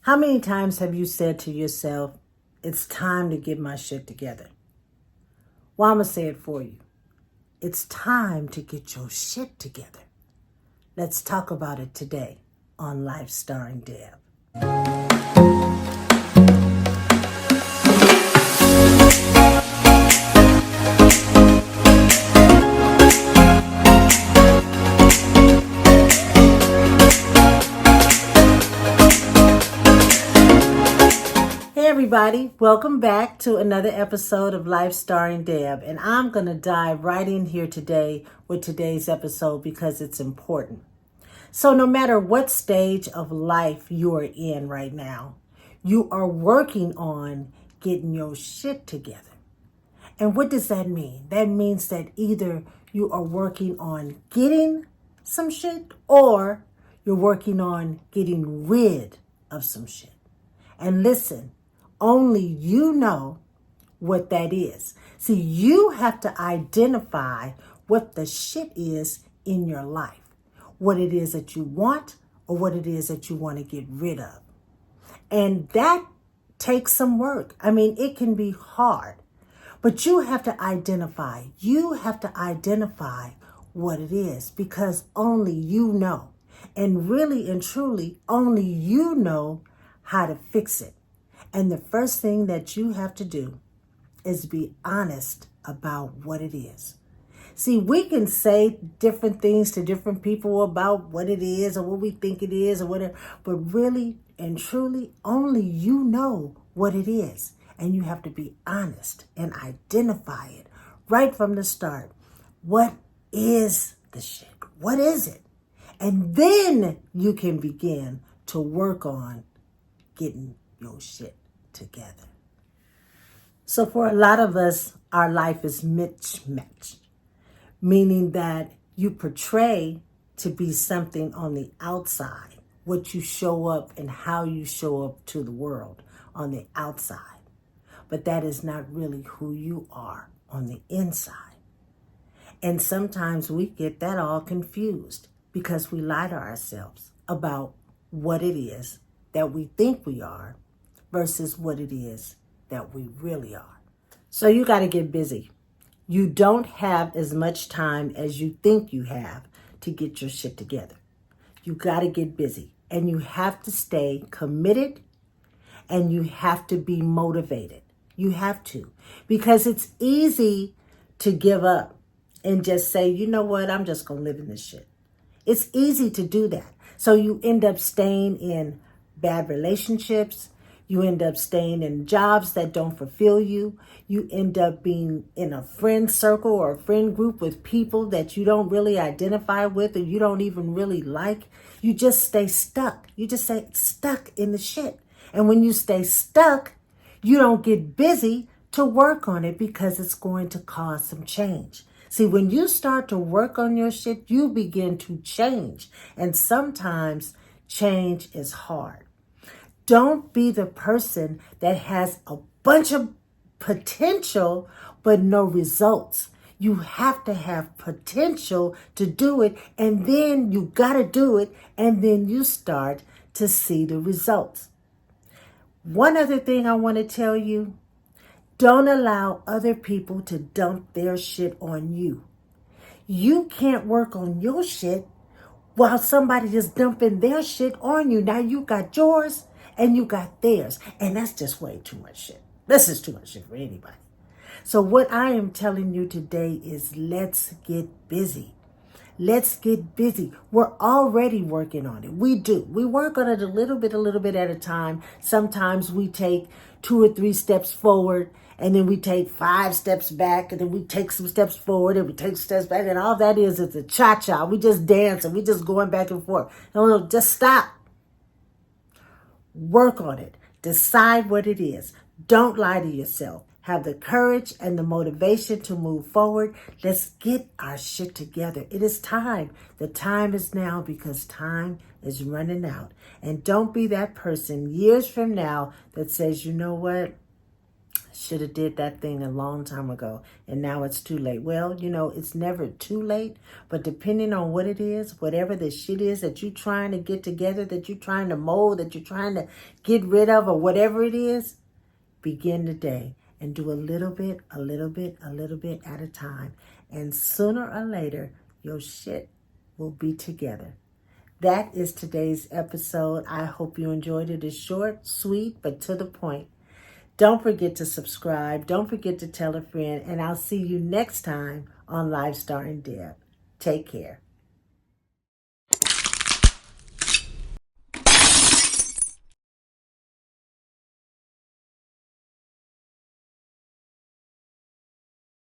How many times have you said to yourself, it's time to get my shit together? Well, I'm going to say it for you. It's time to get your shit together. Let's talk about it today on Life Starring Deb. Hey everybody, welcome back to another episode of Life Starring Deb, and I'm going to dive right in here today with today's episode because it's important. So no matter what stage of life you are in right now, you are working on getting your shit together. And what does that mean? That means that either you are working on getting some shit or you're working on getting rid of some shit. And listen, only you know what that is. See, you have to identify what the shit is in your life, what it is that you want or what it is that you want to get rid of. And that takes some work. I mean, it can be hard, but you have to identify. You have to identify what it is because only you know. And really and truly, only you know how to fix it. And the first thing that you have to do is be honest about what it is. See, we can say different things to different people about what it is or what we think it is or whatever, but really and truly, only you know what it is. And you have to be honest and identify it right from the start. What is the shit? What is it? And then you can begin to work on getting your shit together. So for a lot of us, our life is mismatched, meaning that you portray to be something on the outside, what you show up and how you show up to the world on the outside. But that is not really who you are on the inside. And sometimes we get that all confused because we lie to ourselves about what it is that we think we are versus what it is that we really are. So you got to get busy. You don't have as much time as you think you have to get your shit together. You got to get busy and you have to stay committed and you have to be motivated. You have to, because it's easy to give up and just say, you know what, I'm just going to live in this shit. It's easy to do that. So you end up staying in bad relationships. You end up staying in jobs that don't fulfill you. You end up being in a friend circle or a friend group with people that you don't really identify with or you don't even really like. You just stay stuck. You just stay stuck in the shit. And when you stay stuck, you don't get busy to work on it because it's going to cause some change. See, when you start to work on your shit, you begin to change. And sometimes change is hard. Don't be the person that has a bunch of potential but no results. You have to have potential to do it, and then you got to do it, and then you start to see the results. One other thing I want to tell you, don't allow other people to dump their shit on you. You can't work on your shit while somebody is dumping their shit on you. Now you got yours and you got theirs. And that's just way too much shit. This is too much shit for anybody. So what I am telling you today is let's get busy. Let's get busy. We're already working on it. We do. We work on it a little bit at a time. Sometimes we take 2 or 3 steps forward and then we take 5 steps back and then we take some steps forward and we take steps back. And all that is a cha-cha. We just dance and we just going back and forth. No, just stop. Work on it. Decide what it is. Don't lie to yourself. Have the courage and the motivation to move forward. Let's get our shit together. It is time. The time is now because time is running out. And don't be that person years from now that says, you know what? Should have did that thing a long time ago, and now it's too late. Well, it's never too late, but depending on what it is, whatever the shit is that you're trying to get together, that you're trying to mold, that you're trying to get rid of, or whatever it is, begin today and do a little bit, a little bit, a little bit at a time. And sooner or later, your shit will be together. That is today's episode. I hope you enjoyed it. It's short, sweet, but to the point. Don't forget to subscribe. Don't forget to tell a friend. And I'll see you next time on Live Starring Deb. Take care.